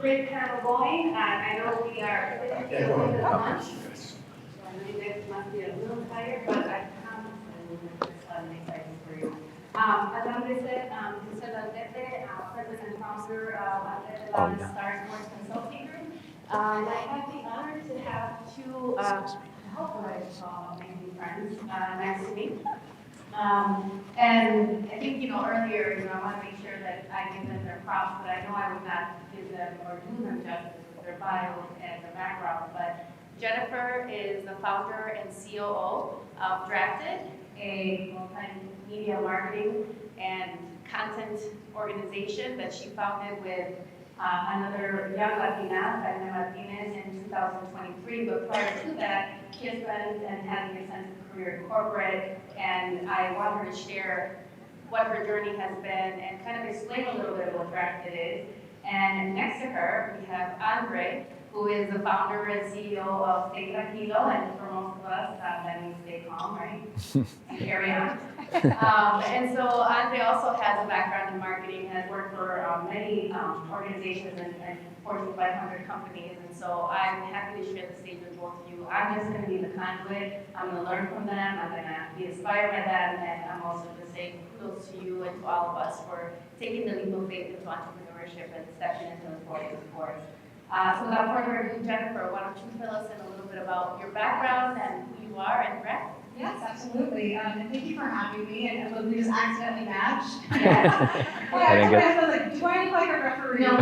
great panel going. I know we are finishing a little bit of lunch. So I know you guys must be a little tired, but I promise I will make this fun and exciting for you. As Andre said, Jennifer Lendell, president and founder of Star Sports Consulting Group. I have the honor to have two, hopefully amazing friends next to me. And I think, earlier, I want to make sure that I give them their props, but I know I would not give them or do them justice with their bios and their background. But Jennifer is the founder and COO of Drafted, a multimedia marketing and content organization that she founded with another young Latina, Karina Martinez, in 2023. But prior to that, she has been and having a sense of career in corporate, and I want her to share what her journey has been and kind of explain a little bit of what Drafted is. And next to her, we have Andre, who is the founder and CEO of Stay Tranquilo, and for most of us, that means stay calm, right? And carry on. And so Andre also has a background in marketing, has worked for many organizations and Fortune 500 companies, and so I'm happy to share the stage with both of you. I'm just going to be the conduit. I'm going to learn from them. I'm going to be inspired by them, and I'm also going to say kudos to you and to all of us for taking the leap of faith into entrepreneurship and stepping into the forefront of sports. So without further ado, Jennifer, why don't you fill us in a little bit about your background and who you are and Drafted? Yes, absolutely. And thank you for having me. And we just accidentally matched. I was like, do I look like a referee? No,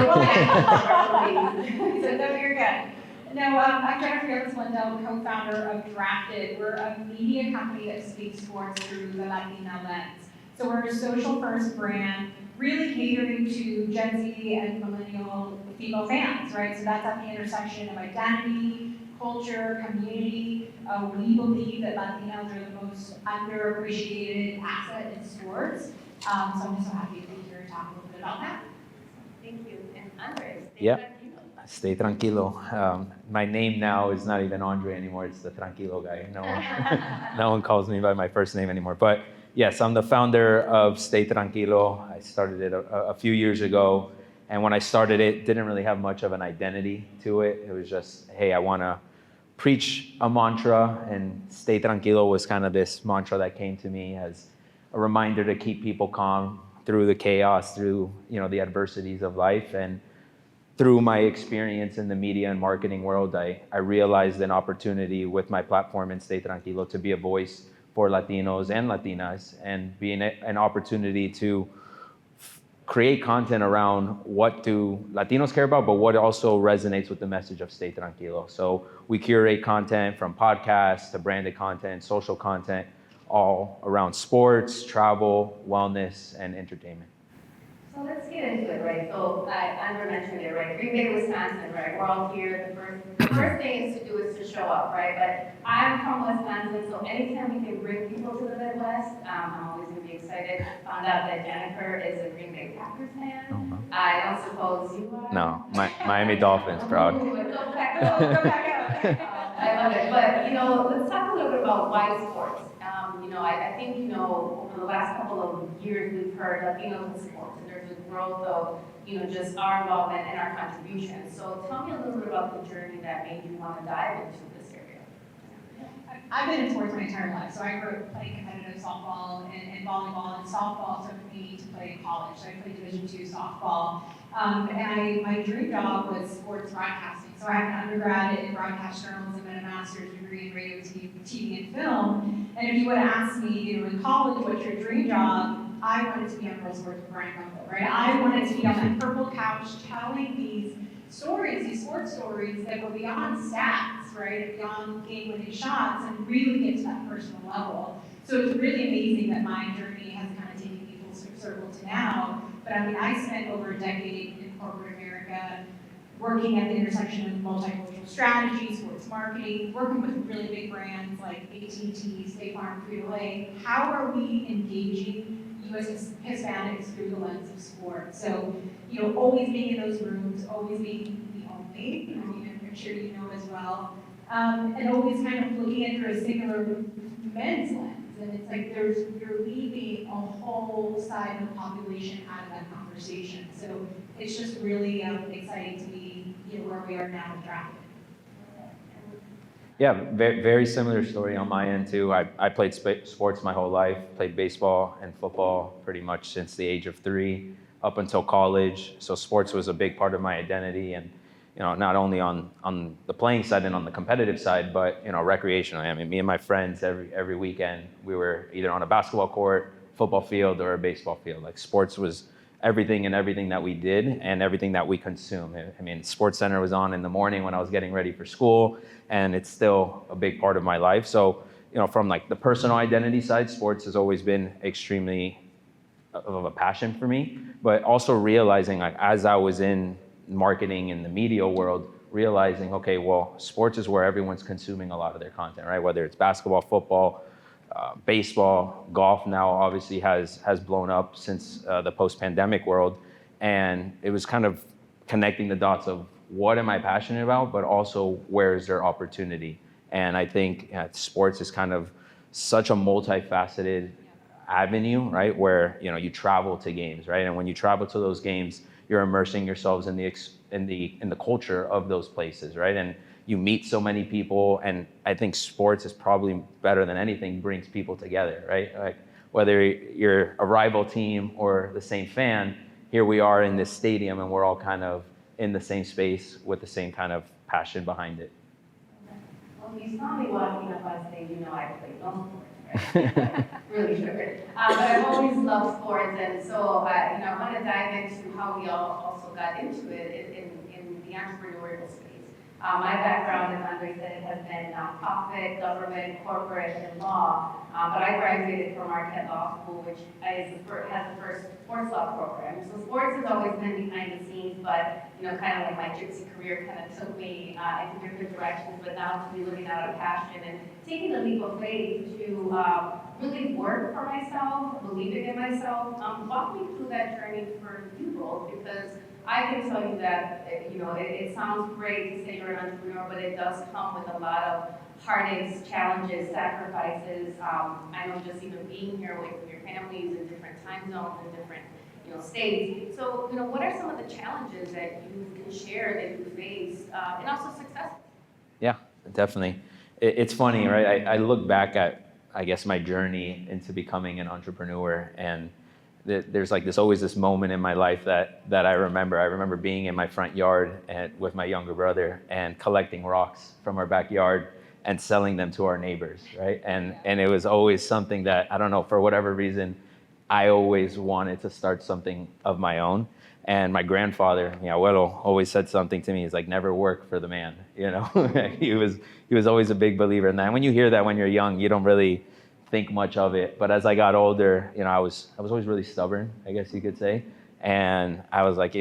So no, you're good. No, I'm Jennifer Lendell, co-founder of Drafted. We're a media company that speaks sports through the Latino lens. So we're a social-first brand, really catering to Gen Z and millennial female fans, right? So that's at the intersection of identity, culture, community. We believe that Latinos are the most underappreciated asset in sports. So I'm just so happy to be here to talk a little bit about that. Thank you. And Andre, Stay Tranquilo. My name now is not even Andre anymore. It's the Tranquilo guy. No one calls me by my first name anymore. But yes, I'm the founder of Stay Tranquilo. I started it a few years ago. And when I started it, didn't really have much of an identity to it. It was just, hey, I want to preach a mantra, and Stay Tranquilo was kind of this mantra that came to me as a reminder to keep people calm through the chaos, through the adversities of life. And through my experience in the media and marketing world, I realized an opportunity with my platform in Stay Tranquilo to be a voice for Latinos and Latinas, and being an opportunity to create content around what do Latinos care about, but what also resonates with the message of Stay Tranquilo. So we curate content from podcasts to branded content, social content, all around sports, travel, wellness, and entertainment. So let's get into it, right? So Andre mentioned it, right? Green Bay, Wisconsin, right? We're all here. The first thing is to do is to show up, right? But I'm from Wisconsin, so anytime we can bring people to the Midwest, I'm always going to be excited. Found out that Jennifer is a Green Bay Packers fan. Uh-huh. I don't suppose you are. No, Miami Dolphins, proud. Go back out. I love it. But, let's talk a little bit about why sports. I think, over the last couple of years, we've heard Latinos in sports, and there's a growth of, just our involvement and our contribution. So tell me a little bit about the journey that made you want to dive into this area. I've been in sports my entire life. So I grew up playing competitive softball and volleyball, and softball took me to play in college. So I played Division II softball. And my dream job was sports broadcasting. So I have an undergrad in broadcast journalism and a master's degree in radio, TV, and film. And if you would have asked me, in college, what's your dream job? I wanted to be on Real Sports with Brian Russell, right? I wanted to be on that purple couch telling these stories, these sports stories that were beyond stats, right? Beyond game-winning shots, and really get to that personal level. So it's really amazing that my journey has kind of taken me full circle to now. But I spent over a decade in corporate America working at the intersection of multicultural strategy, sports marketing, working with really big brands like AT&T, State Farm, Frito-Lay. How are we engaging U.S. Hispanics through the lens of sport? So, always being in those rooms, always being the only, I'm sure you know as well, and always kind of looking at through a singular men's lens. And it's like you're leaving a whole side of the population out of that conversation. So it's just really exciting to be where we are now with Drafted. Yeah, very, very similar story on my end too. I played sports my whole life, played baseball and football pretty much since the age of 3 up until college. So sports was a big part of my identity, and not only on the playing side and on the competitive side, but recreationally. I mean, me and my friends every weekend, we were either on a basketball court, football field, or a baseball field. Like sports was everything and everything that we did and everything that we consume. I mean, Sports Center was on in the morning when I was getting ready for school, and it's still a big part of my life. So, from like the personal identity side, sports has always been extremely of a passion for me, but also realizing, like, as I was in marketing in the media world, realizing, okay, well, sports is where everyone's consuming a lot of their content, right? Whether it's basketball, football, baseball, golf now obviously has blown up since the post-pandemic world. And it was kind of connecting the dots of what am I passionate about, but also where is there opportunity? And I think sports is kind of such a multifaceted avenue, right? Where you travel to games, right? And when you travel to those games, you're immersing yourselves in the culture of those places, right? And you meet so many people, and I think sports is probably better than anything brings people together, right? Like whether you're a rival team or the same fan, here we are in this stadium, and we're all kind of in the same space with the same kind of passion behind it. Well, you saw me walking up on stage, I play no sports, right? Really sure. But I've always loved sports, and so I want to dive into how we all also got into it in the entrepreneurial space. My background, as Andre said, has been nonprofit, government, corporate, and law. But I graduated from Marquette Law School, which has the first sports law program. So sports has always been behind the scenes, but kind of like my gypsy career kind of took me into different directions. But now to be living out a passion and taking the leap of faith to really work for myself, believing in myself. Walk me through that journey for you both, because I can tell you that, it sounds great to say you're an entrepreneur, but it does come with a lot of heartaches, challenges, sacrifices. I know just even being here away from your families in different time zones and different, states. So, what are some of the challenges that you can share that you faced, and also successes? Yeah, definitely. It's funny, right? I look back at, I guess, my journey into becoming an entrepreneur, and there's always this moment in my life that I remember. I remember being in my front yard with my younger brother and collecting rocks from our backyard and selling them to our neighbors, right? And it was always something that, I don't know, for whatever reason, I always wanted to start something of my own. And my grandfather, abuelo, always said something to me. He's like, never work for the man, He was always a big believer in that. And when you hear that when you're young, you don't really think much of it. But as I got older, I was always really stubborn, I guess you could say. And I was like,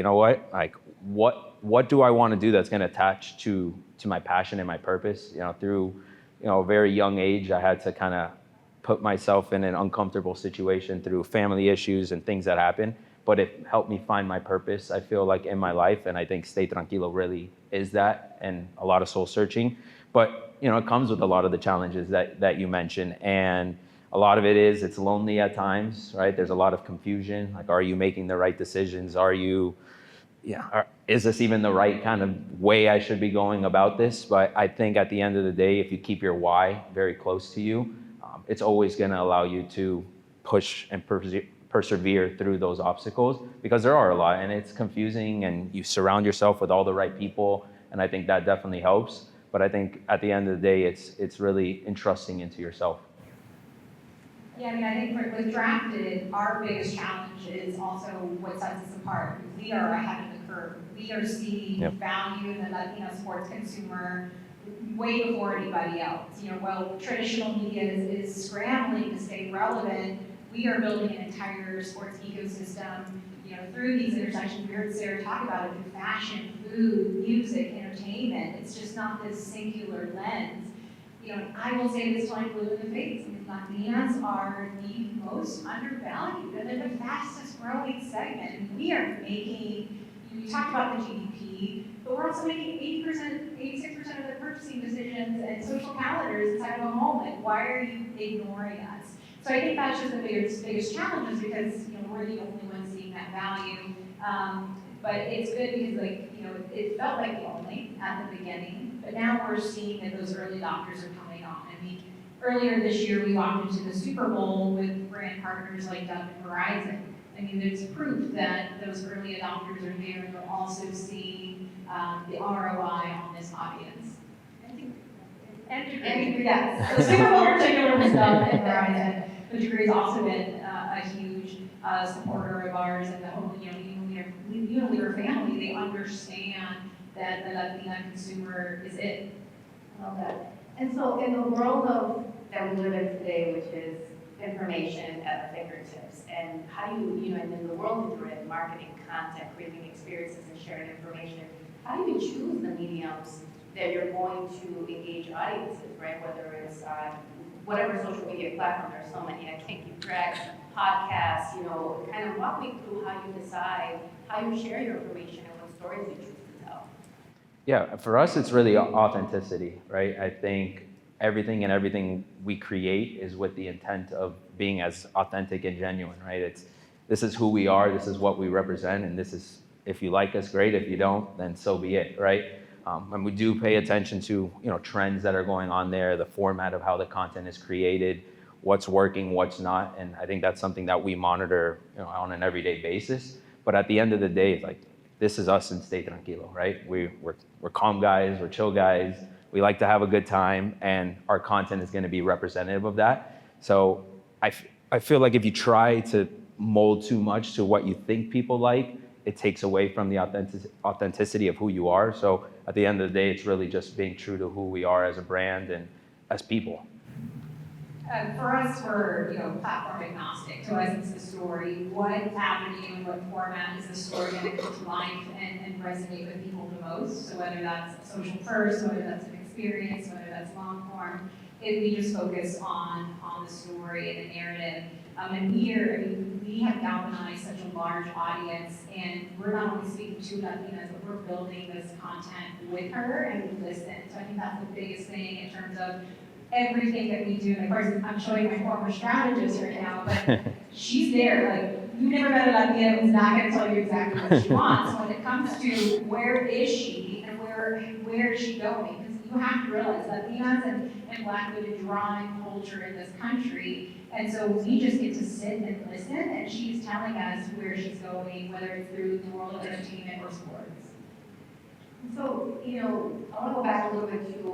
what do I want to do that's going to attach to my passion and my purpose? Through a very young age, I had to kind of put myself in an uncomfortable situation through family issues and things that happen. But it helped me find my purpose, I feel like, in my life. And I think Stay Tranquilo really is that, and a lot of soul searching. But it comes with a lot of the challenges that you mentioned. And a lot of it's lonely at times, right? There's a lot of confusion. Like, are you making the right decisions? Is this even the right kind of way I should be going about this? But I think at the end of the day, if you keep your why very close to you, it's always going to allow you to push and persevere through those obstacles, because there are a lot, and it's confusing, and you surround yourself with all the right people, and I think that definitely helps. But I think at the end of the day, it's really entrusting into yourself. Yeah, I think with Drafted, our biggest challenge is also what sets us apart. We are ahead of the curve. We are seeing value in the Latino sports consumer way before anybody else. While traditional media is scrambling to stay relevant, we are building an entire sports ecosystem, through these intersections. We heard Sarah talk about it, through fashion, food, music, entertainment. It's just not this singular lens. I will say this like blue in the face. Latinas are the most undervalued, and they're the fastest growing segment. We are making, you talked about the GDP, but we're also making 86% of the purchasing decisions and social calendars inside of a home. Like, why are you ignoring us? So I think that's just the biggest challenge, is because we're the only ones seeing that value. But it's good because it felt like lonely at the beginning, but now we're seeing that those early adopters are coming on. I mean, earlier this year we walked into the Super Bowl with brand partners like Dove and Verizon. I mean, there's proof that those early adopters are there and they're also seeing the ROI on this audience. And yes, the Super Bowl in particular was Dove and Verizon. The Degree's also been a huge supporter of ours, and the whole Unilever family. They understand that the Latina consumer is it. I love that. And so, in the world that we live in today, which is information at the fingertips, and how do you, and in the world that you're in, marketing, content, creating experiences, and sharing information, how do you choose the mediums that you're going to engage audiences, right? Whether it's on whatever social media platform, there's so many, I can't keep track, podcasts, kind of walk me through how you decide how you share your information and what stories you choose to tell. Yeah, for us, it's really authenticity, right? I think everything we create is with the intent of being as authentic and genuine, right? This is who we are, this is what we represent, and this is, if you like us, great. If you don't, then so be it, right? And we do pay attention to trends that are going on there, the format of how the content is created, what's working, what's not, and I think that's something that we monitor on an everyday basis. But at the end of the day, it's like, this is us in Stay Tranquilo, right? We're calm guys, we're chill guys, we like to have a good time, and our content is going to be representative of that. So I feel like if you try to mold too much to what you think people like, it takes away from the authenticity of who you are. So at the end of the day, it's really just being true to who we are as a brand and as people. For us, we're platform agnostic. To us, it's the story. What avenue and what format is the story going to come to life and resonate with people the most? So whether that's social first, whether that's an experience, whether that's long form, we just focus on the story and the narrative. And we have galvanized such a large audience, and we're not only speaking to Latinas, but we're building this content with her, and we listen. So I think that's the biggest thing in terms of everything that we do. And of course, I'm showing my former strategist right now, but she's there. Like, you never met a Latina who's not going to tell you exactly what she wants. So when it comes to where is she and where is she going, because you have to realize Latinas and Black women drive culture in this country. And so we just get to sit and listen, and she's telling us where she's going, whether it's through the world of entertainment or sports. So, I want to go back a little bit to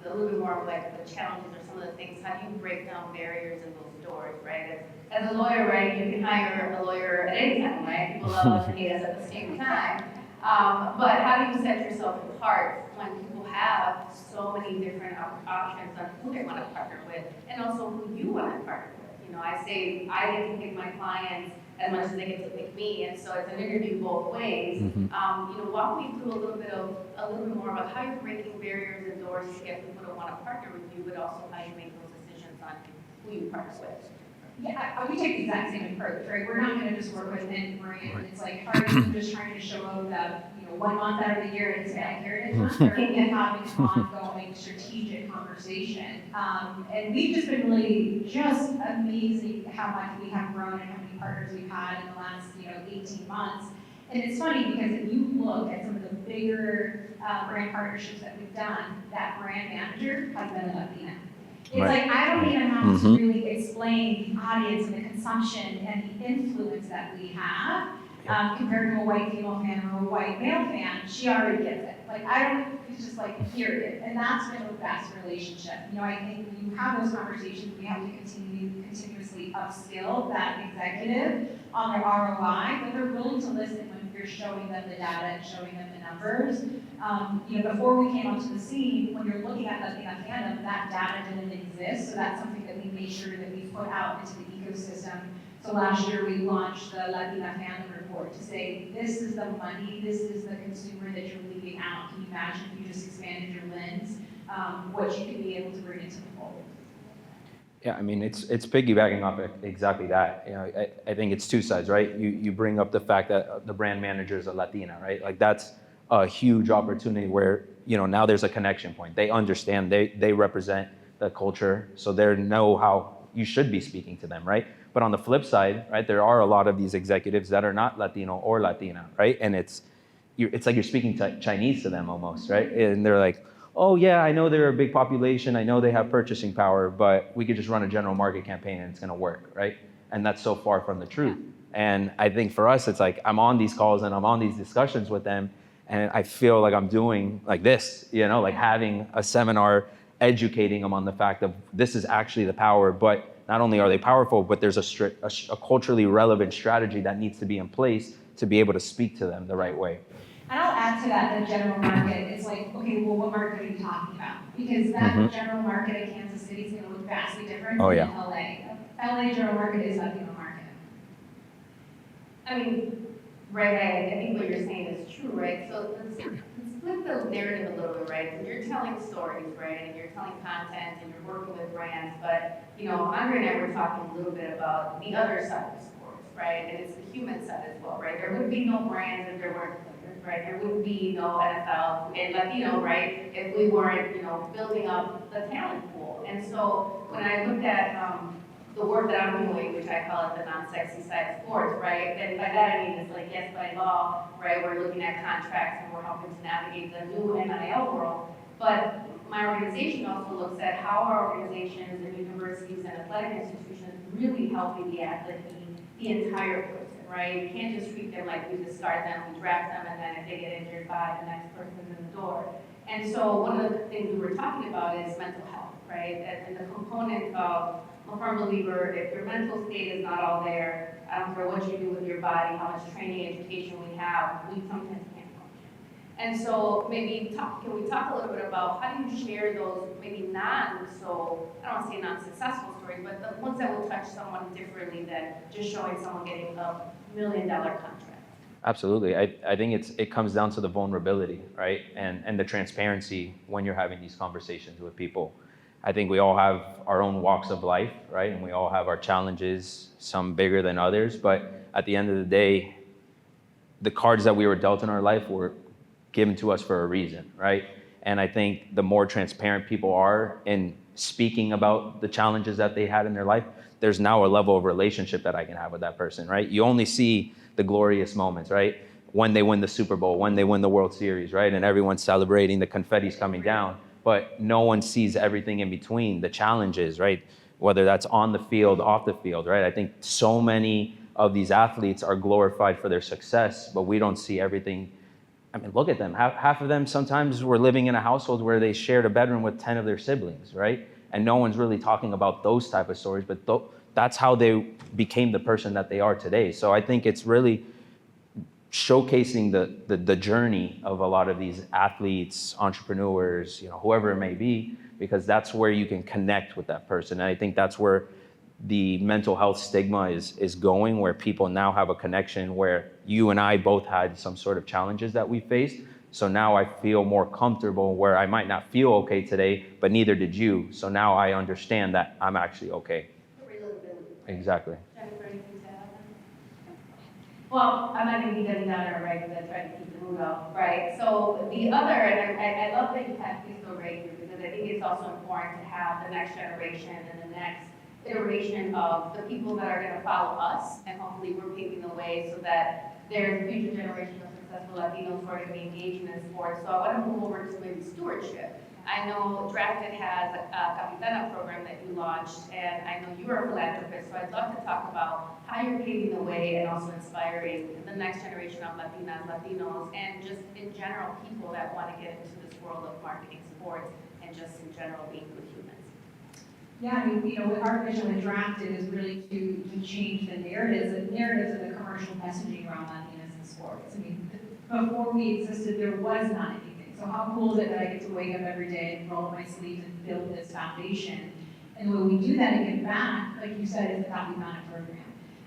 a little bit more of like the challenges or some of the things. How do you break down barriers in those doors, right? As a lawyer, right, you can hire a lawyer at any time, right? People love us and hate us at the same time. But how do you set yourself apart when people have so many different options on who they want to partner with, and also who you want to partner with? I say I get to pick my clients as much as they get to pick me, and so it's an interview both ways. Walk me through a little bit more about how you're breaking barriers and doors to get people to want to partner with you, but also how you make those decisions on who you partner with. Yeah, we take the exact same approach, right? We're not going to just work with any brand. It's like, are you just trying to show up that 1 month out of the year in Hispanic Heritage Month, or having an ongoing strategic conversation? And we've just been really just amazing how much we have grown and how many partners we've had in the last 18 months. And it's funny because if you look at some of the bigger brand partnerships that we've done, that brand manager has been a Latina. It's like, I don't even have to really explain the audience and the consumption and the influence that we have compared to a white female fan or a white male fan. She already gets it. Like, it's just like, period. And that's been the best relationship. I think when you have those conversations, we have to continuously upskill that executive on their ROI, but they're willing to listen when you're showing them the data and showing them the numbers. Before we came onto the scene, when you're looking at Latina fandom, that data didn't exist, so that's something that we made sure that we put out into the ecosystem. So last year we launched the Latina fandom report to say, this is the money, this is the consumer that you're leaving out. Can you imagine if you just expanded your lens, what you could be able to bring into the fold? Yeah, I mean, it's piggybacking off exactly that. I think it's two sides, right? You bring up the fact that the brand manager is a Latina, right? Like, that's a huge opportunity where, now there's a connection point. They understand, they represent the culture, so they know how you should be speaking to them, right? But on the flip side, right, there are a lot of these executives that are not Latino or Latina, right? And it's like you're speaking Chinese to them almost, right? And they're like, oh yeah, I know they're a big population, I know they have purchasing power, but we could just run a general market campaign and it's gonna work, right? And that's so far from the truth. And I think for us, it's like, I'm on these calls and I'm on these discussions with them, and I feel like I'm doing like this, like having a seminar, educating them on the fact of this is actually the power, but not only are they powerful, but there's a culturally relevant strategy that needs to be in place to be able to speak to them the right way. And I'll add to that, the general market is like, okay, well, what market are you talking about? Because that general market in Kansas City is going to look vastly different than LA. LA general market is Latino market. I mean, right, I think what you're saying is true, right? So let's flip the narrative a little bit, right? So you're telling stories, right? And you're telling content and you're working with brands, but, Andre and I were talking a little bit about the other side of sports, right? And it's the human side as well, right? There would be no brands if there weren't players, right? There would be no NFL and Latino, right? If we weren't, building up the talent pool. And so when I looked at the work that I'm doing, which I call it the non-sexy side of sports, right? And by that I mean it's like, yes, by law, right? We're looking at contracts and we're helping to navigate the new NIL world. But my organization also looks at how our organizations and universities and athletic institutions really helping the athlete be the entire person, right? You can't just treat them like we discard them, we draft them, and then if they get injured by the next person in the door. And so one of the things we were talking about is mental health, right? And the component of, I'm a firm believer, if your mental state is not all there, I don't care what you do with your body, how much training, education we have, we sometimes can't function. And so maybe can we talk a little bit about how do you share those maybe I don't want to say non-successful stories, but the ones that will touch someone differently than just showing someone getting $1 million contract? Absolutely. I think it comes down to the vulnerability, right? And the transparency when you're having these conversations with people. I think we all have our own walks of life, right? And we all have our challenges, some bigger than others. But at the end of the day, the cards that we were dealt in our life were given to us for a reason, right? And I think the more transparent people are in speaking about the challenges that they had in their life, there's now a level of relationship that I can have with that person, right? You only see the glorious moments, right? When they win the Super Bowl, when they win the World Series, right? And everyone's celebrating, the confetti's coming down, but no one sees everything in between, the challenges, right? Whether that's on the field, off the field, right? I think so many of these athletes are glorified for their success, but we don't see everything. I mean, look at them. Half of them sometimes were living in a household where they shared a bedroom with 10 of their siblings, right? And no one's really talking about those type of stories, but that's how they became the person that they are today. So I think it's really showcasing the journey of a lot of these athletes, entrepreneurs, whoever it may be, because that's where you can connect with that person. And I think that's where the mental health stigma is going, where people now have a connection, where you and I both had some sort of challenges that we faced. So now I feel more comfortable where I might not feel okay today, but neither did you. So now I understand that I'm actually okay. Exactly. Jennifer, anything to add? Well, I'm not going to be getting down there, right, because I try to keep the mood up, right? So the other, and I love that you have Piso right here, because I think it's also important to have the next generation and the next iteration of the people that are going to follow us, and hopefully we're paving the way so that there's a future generation of successful Latinos who are going to be engaged in sports. So I want to move over to maybe stewardship. I know Drafted has a Capitana program that you launched, and I know you are a philanthropist, so I'd love to talk about how you're paving the way and also inspiring the next generation of Latinas, Latinos, and just in general, people that want to get into this world of marketing sports and just in general being good humans. Yeah, I mean, with our vision with Drafted is really to change the narratives of the commercial messaging around Latinas in sports. I mean, before we existed, there was not anything. So how cool is it that I get to wake up every day and roll up my sleeves and build this foundation? And when we do that and give back, like you said, is the Capitana program.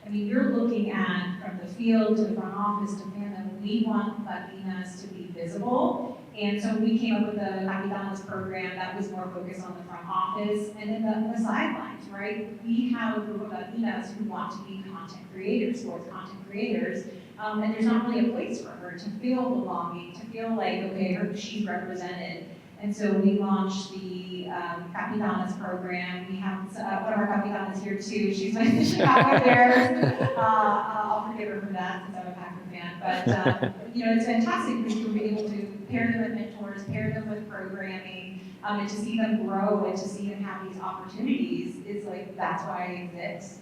I mean, you're looking at from the field to the front office to fandom, we want Latinas to be visible. And so we came up with the Capitanas program that was more focused on the front office and then the sidelines, right? We have a group of Latinas who want to be content creators, sports content creators, and there's not really a place for her to feel belonging, to feel like, okay, she's represented. And so we launched the Capitanas program. We have one of our Capitanas here too. She's my Chicago Bears. I'll forgive her for that since I'm a Packer fan. But it's fantastic because we're able to pair them with mentors, pair them with programming, and to see them grow and to see them have these opportunities is like, that's why I exist,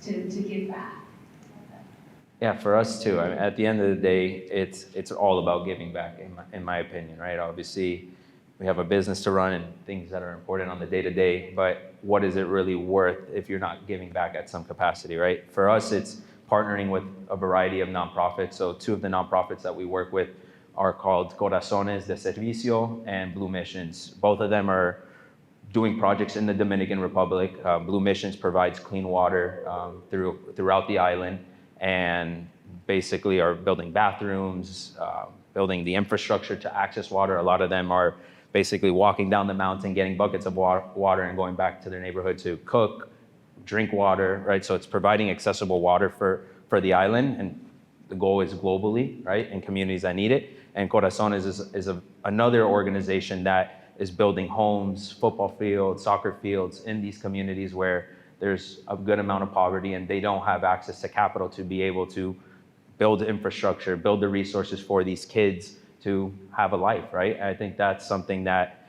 to give back. Yeah, for us too. I mean, at the end of the day, it's all about giving back, in my opinion, right? Obviously, we have a business to run and things that are important on the day-to-day, but what is it really worth if you're not giving back at some capacity, right? For us, it's partnering with a variety of nonprofits. So 2 of the nonprofits that we work with are called Corazones de Servicio and Blue Missions. Both of them are doing projects in the Dominican Republic. Blue Missions provides clean water throughout the island, and basically are building bathrooms, building the infrastructure to access water. A lot of them are basically walking down the mountain, getting buckets of water and going back to their neighborhood to cook, drink water, right? So it's providing accessible water for the island, and the goal is globally, right? In communities that need it. And Corazones is another organization that is building homes, football fields, soccer fields in these communities where there's a good amount of poverty and they don't have access to capital to be able to build infrastructure, build the resources for these kids to have a life, right? And I think that's something that,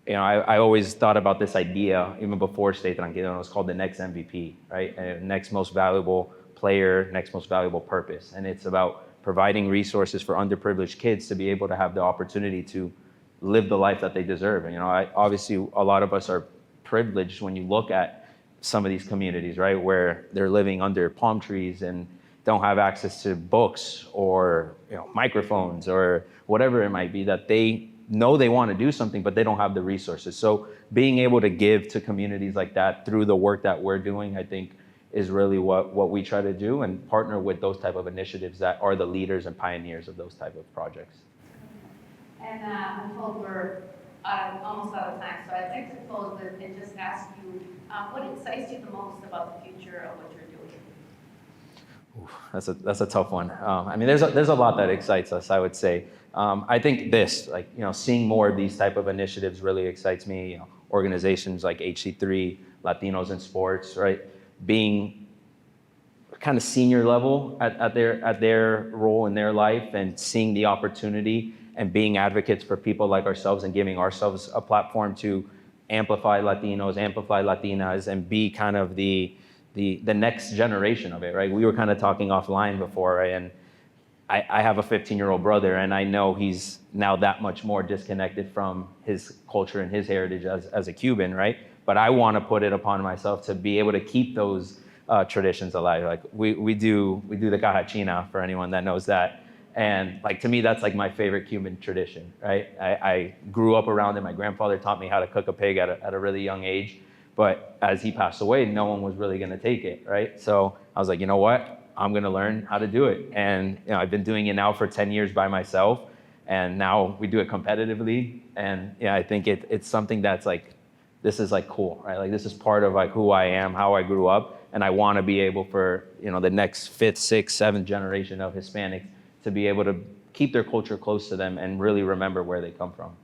I always thought about this idea even before Stay Tranquilo. It was called the next MVP, right? Next most valuable player, next most valuable purpose. And it's about providing resources for underprivileged kids to be able to have the opportunity to live the life that they deserve. And, obviously a lot of us are privileged when you look at some of these communities, right? Where they're living under palm trees and don't have access to books or microphones or whatever it might be, that they know they want to do something, but they don't have the resources. So being able to give to communities like that through the work that we're doing, I think is really what we try to do, and partner with those type of initiatives that are the leaders and pioneers of those type of projects. And I'm told we're almost out of time, so I'd like to close and just ask you, what excites you the most about the future of what you're doing? That's a tough one. I mean, there's a lot that excites us, I would say. I think this, seeing more of these type of initiatives really excites me. Organizations like HC3, Latinos in Sports, right? Being kind of senior level at their role in their life and seeing the opportunity and being advocates for people like ourselves and giving ourselves a platform to amplify Latinos, amplify Latinas, and be kind of the next generation of it, right? We were kind of talking offline before, right? And I have a 15-year-old brother, and I know he's now that much more disconnected from his culture and his heritage as a Cuban, right? But I want to put it upon myself to be able to keep those traditions alive. Like we do the cajachina, for anyone that knows that. And to me, that's my favorite Cuban tradition, right? I grew up around it. My grandfather taught me how to cook a pig at a really young age. But as he passed away, no one was really going to take it, right? So I was like, you know what? I'm going to learn how to do it. And I've been doing it now for 10 years by myself. And now we do it competitively. And I think it's something that's this is cool, right? This is part of who I am, how I grew up. And I want to be able for, the next 5th, 6th, 7th generation of Hispanics to be able to keep their culture close to them and really remember where they come from.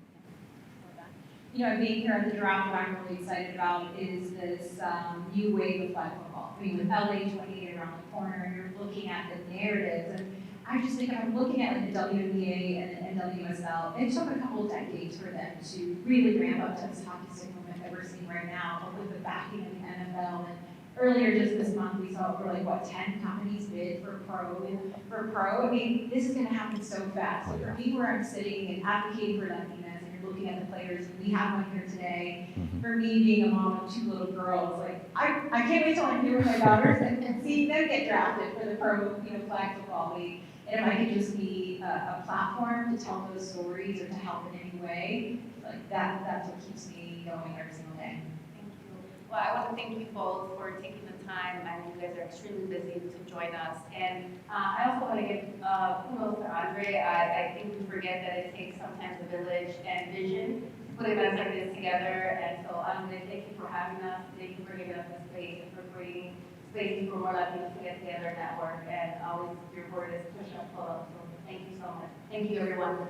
Being here at the draft, what I'm really excited about is this new wave of flag football. I mean, with LA 28 around the corner, you're looking at the narratives, and I just think I'm looking at the WNBA and WSL. It took a couple of decades for them to really ramp up to this hockey stick movement that we're seeing right now, but with the backing of the NFL. And earlier just this month, we saw 10 companies bid for pro. I mean, this is going to happen so fast. So for me, where I'm sitting and advocating for Latinas, looking at the players, we have one here today. Mm-hmm. For me, being a mom of 2 little girls, I can't wait till I'm here with my daughters and seeing them get drafted for the pro, flag football league. And if I could just be a platform to tell those stories or to help in any way, that's what keeps me going every single day. Thank you. Well, I want to thank you both for taking the time. I know you guys are extremely busy to join us. And I also want to give kudos to Andre. I think we forget that it takes sometimes a village and vision to put events like this together. And so Andre, thank you for having us. Thank you for giving us the space and for creating spaces for more Latinos to get together and network. And always your word is push up, pull up. So thank you so much. Thank you, everyone.